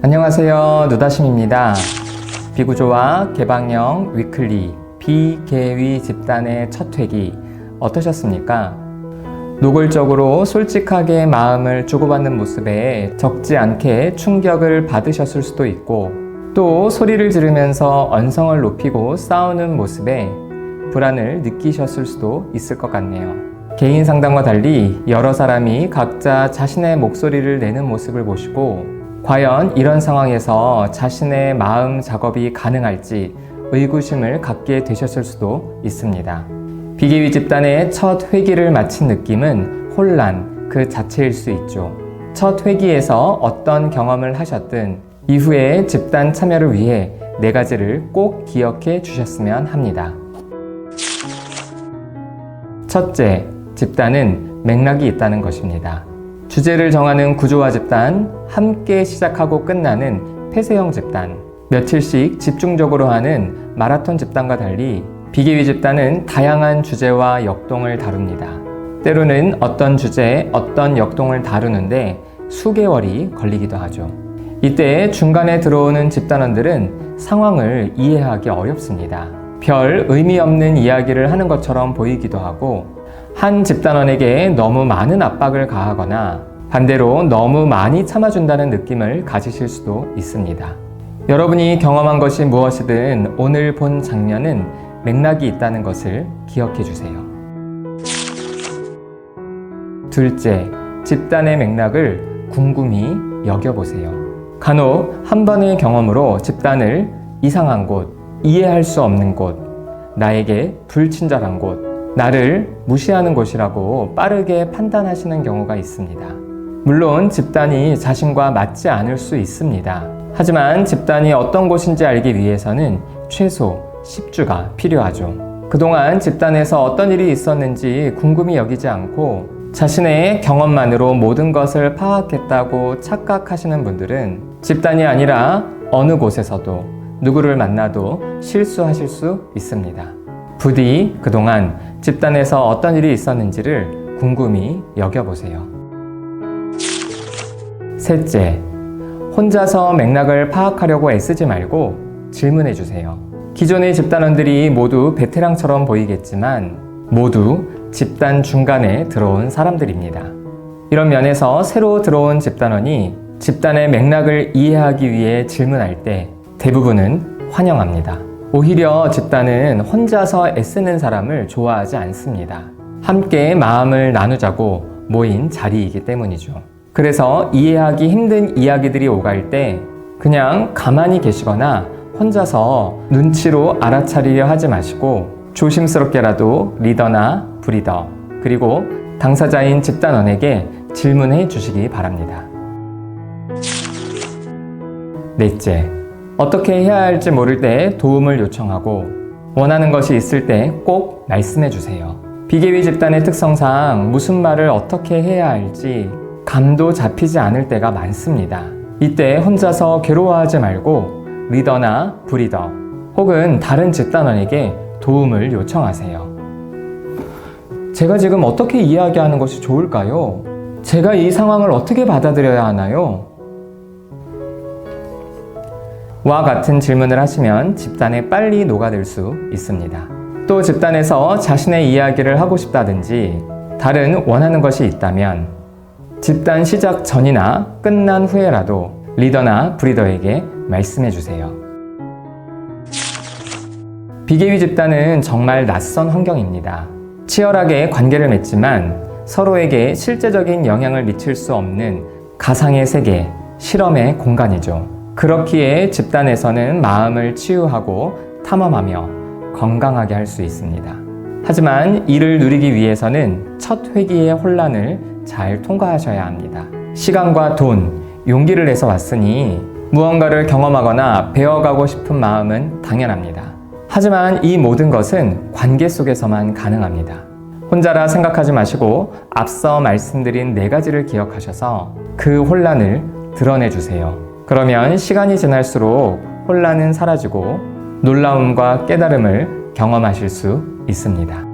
안녕하세요, 누다심입니다. 비구조와 개방형 위클리 비계위 집단의 첫 회기 어떠셨습니까? 노골적으로 솔직하게 마음을 주고받는 모습에 적지 않게 충격을 받으셨을 수도 있고, 또 소리를 지르면서 언성을 높이고 싸우는 모습에 불안을 느끼셨을 수도 있을 것 같네요. 개인 상담과 달리 여러 사람이 각자 자신의 목소리를 내는 모습을 보시고, 과연 이런 상황에서 자신의 마음 작업이 가능할지 의구심을 갖게 되셨을 수도 있습니다. 비계위 집단의 첫 회기를 마친 느낌은 혼란 그 자체일 수 있죠. 첫 회기에서 어떤 경험을 하셨든 이후에 집단 참여를 위해 4가지를 꼭 기억해 주셨으면 합니다. 첫째, 집단은 맥락이 있다는 것입니다. 주제를 정하는 구조화 집단, 함께 시작하고 끝나는 폐쇄형 집단, 며칠씩 집중적으로 하는 마라톤 집단과 달리 비계위 집단은 다양한 주제와 역동을 다룹니다. 때로는 어떤 주제, 어떤 역동을 다루는데 수개월이 걸리기도 하죠. 이때 중간에 들어오는 집단원들은 상황을 이해하기 어렵습니다. 별 의미 없는 이야기를 하는 것처럼 보이기도 하고, 한 집단원에게 너무 많은 압박을 가하거나 반대로 너무 많이 참아준다는 느낌을 가지실 수도 있습니다. 여러분이 경험한 것이 무엇이든 오늘 본 장면은 맥락이 있다는 것을 기억해 주세요. 둘째, 집단의 맥락을 궁금히 여겨보세요. 간혹 한 번의 경험으로 집단을 이상한 곳, 이해할 수 없는 곳, 나에게 불친절한 곳, 나를 무시하는 곳이라고 빠르게 판단하시는 경우가 있습니다. 물론 집단이 자신과 맞지 않을 수 있습니다. 하지만 집단이 어떤 곳인지 알기 위해서는 최소 10주가 필요하죠. 그동안 집단에서 어떤 일이 있었는지 궁금히 여기지 않고 자신의 경험만으로 모든 것을 파악했다고 착각하시는 분들은 집단이 아니라 어느 곳에서도 누구를 만나도 실수하실 수 있습니다. 부디 그동안 집단에서 어떤 일이 있었는지를 궁금히 여겨보세요. 셋째, 혼자서 맥락을 파악하려고 애쓰지 말고 질문해 주세요. 기존의 집단원들이 모두 베테랑처럼 보이겠지만 모두 집단 중간에 들어온 사람들입니다. 이런 면에서 새로 들어온 집단원이 집단의 맥락을 이해하기 위해 질문할 때 대부분은 환영합니다. 오히려 집단은 혼자서 애쓰는 사람을 좋아하지 않습니다. 함께 마음을 나누자고 모인 자리이기 때문이죠. 그래서 이해하기 힘든 이야기들이 오갈 때 그냥 가만히 계시거나 혼자서 눈치로 알아차리려 하지 마시고 조심스럽게라도 리더나 브리더, 그리고 당사자인 집단원에게 질문해 주시기 바랍니다. 넷째, 어떻게 해야 할지 모를 때 도움을 요청하고 원하는 것이 있을 때 꼭 말씀해 주세요. 비계위 집단의 특성상 무슨 말을 어떻게 해야 할지 감도 잡히지 않을 때가 많습니다. 이때 혼자서 괴로워하지 말고 리더나 브리더 혹은 다른 집단원에게 도움을 요청하세요. 제가 지금 어떻게 이야기하는 것이 좋을까요? 제가 이 상황을 어떻게 받아들여야 하나요? 와 같은 질문을 하시면 집단에 빨리 녹아들 수 있습니다. 또 집단에서 자신의 이야기를 하고 싶다든지 다른 원하는 것이 있다면 집단 시작 전이나 끝난 후에라도 리더나 브리더에게 말씀해 주세요. 비계위 집단은 정말 낯선 환경입니다. 치열하게 관계를 맺지만 서로에게 실제적인 영향을 미칠 수 없는 가상의 세계, 실험의 공간이죠. 그렇기에 집단에서는 마음을 치유하고 탐험하며 건강하게 할 수 있습니다. 하지만 이를 누리기 위해서는 첫 회기의 혼란을 잘 통과하셔야 합니다. 시간과 돈, 용기를 내서 왔으니 무언가를 경험하거나 배워가고 싶은 마음은 당연합니다. 하지만 이 모든 것은 관계 속에서만 가능합니다. 혼자라 생각하지 마시고 앞서 말씀드린 4가지를 기억하셔서 그 혼란을 드러내주세요. 그러면 시간이 지날수록 혼란은 사라지고 놀라움과 깨달음을 경험하실 수 있습니다.